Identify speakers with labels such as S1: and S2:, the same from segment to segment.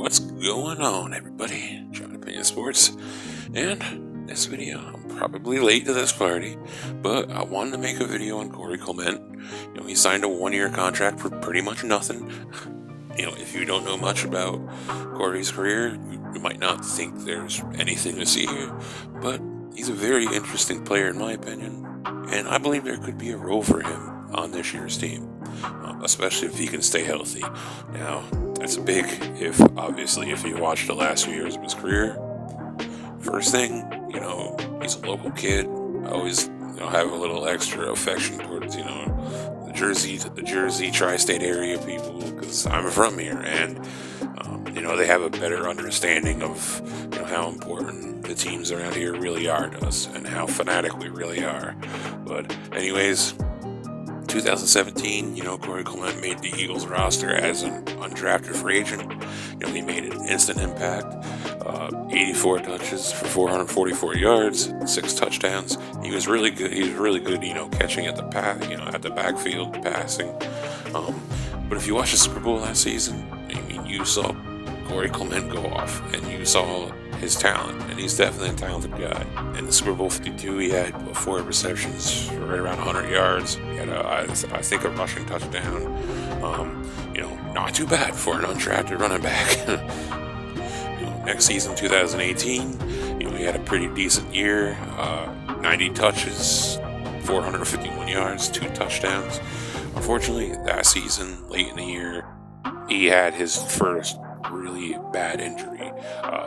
S1: What's going on, everybody? John Opinion Sports, and this video, I'm probably late to this party, but I wanted to make a video on Corey Clement. He signed a one-year contract for pretty much nothing. If you don't know much about Corey's career, you might not think there's anything to see here, but he's a very interesting player in my opinion, and I believe there could be a role for him on this year's team, especially if he can stay healthy. Now, that's a big if, obviously, if you watch the last few years of his career. First thing, he's a local kid. I always, have a little extra affection towards, the Jersey tri-state area people, because I'm from here, and they have a better understanding of how important the teams around here really are to us and how fanatic we really are. But anyways, 2017, Corey Clement made the Eagles roster as an undrafted free agent. He made an instant impact. 84 touches for 444 yards, 6 touchdowns. He was really good. He was really good, catching at the at the backfield, passing. But if you watch the Super Bowl last season, you saw Corey Clement go off, and you saw his talent, and he's definitely a talented guy. In the Super Bowl 52, he had 4 receptions for right around 100 yards. He had, I think, a rushing touchdown. Not too bad for an undrafted running back. Next season, 2018, he had a pretty decent year. 90 touches, 451 yards, 2 touchdowns. Unfortunately, that season, late in the year, he had his first really bad injury.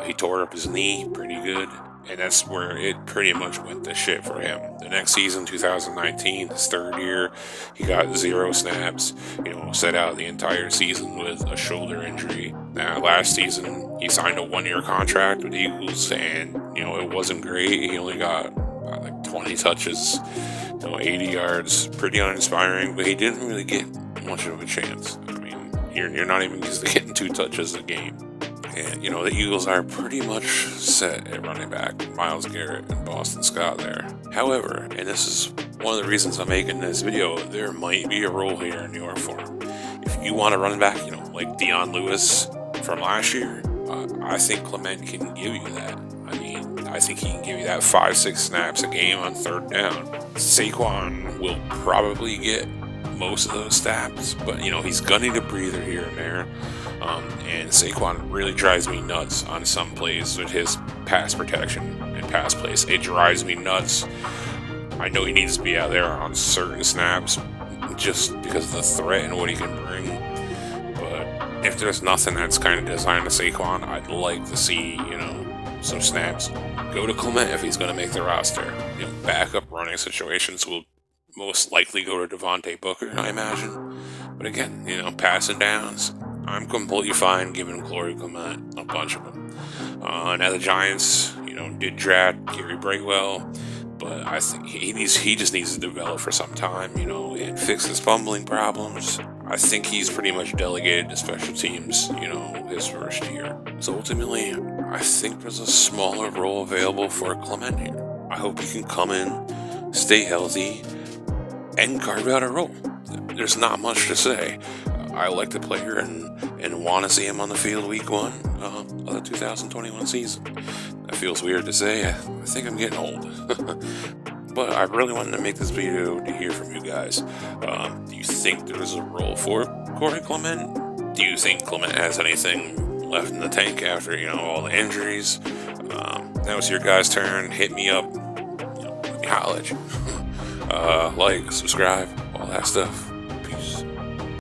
S1: He tore up his knee pretty good, and that's where it pretty much went to shit for him. The next season, 2019, his third year, he got 0 snaps, set out the entire season with a shoulder injury. Now, last season, he signed a 1-year contract with the Eagles, and, it wasn't great. He only got 20 touches, 80 yards, pretty uninspiring, but he didn't really get much of a chance. You're not even used to getting 2 touches a game. And, the Eagles are pretty much set at running back. Myles Garrett and Boston Scott there. However, and this is one of the reasons I'm making this video, there might be a role here in New York for him. If you want a running back, like Dion Lewis from last year, I think Clement can give you that. I think he can give you that 5-6 snaps a game on third down. Saquon will probably get most of those snaps, but he's gonna need a breather here and there. And Saquon really drives me nuts on some plays with his pass protection and pass plays. It drives me nuts. I know he needs to be out there on certain snaps just because of the threat and what he can bring. But if there's nothing that's kind of designed to Saquon, I'd like to see, some snaps go to Clement if he's going to make the roster. Backup running situations will most likely go to Devontae Booker, I imagine. But again, passing downs, I'm completely fine giving Corey Clement a bunch of them. Now the Giants, did draft Gary Brightwell, but I think he just needs to develop for some time, and fix his fumbling problems. I think he's pretty much delegated to special teams, his first year. So ultimately, I think there's a smaller role available for Clement here. I hope he can come in, stay healthy, and carve out a role. There's not much to say. I like the player and want to see him on the field week 1 of the 2021 season. That feels weird to say. I think I'm getting old. But I really wanted to make this video to hear from you guys. Do you think there's a role for Corey Clement? Do you think Clement has anything left in the tank after, all the injuries? Now it's your guys' turn. Hit me up. Let me holler at you. Like, subscribe, all that stuff.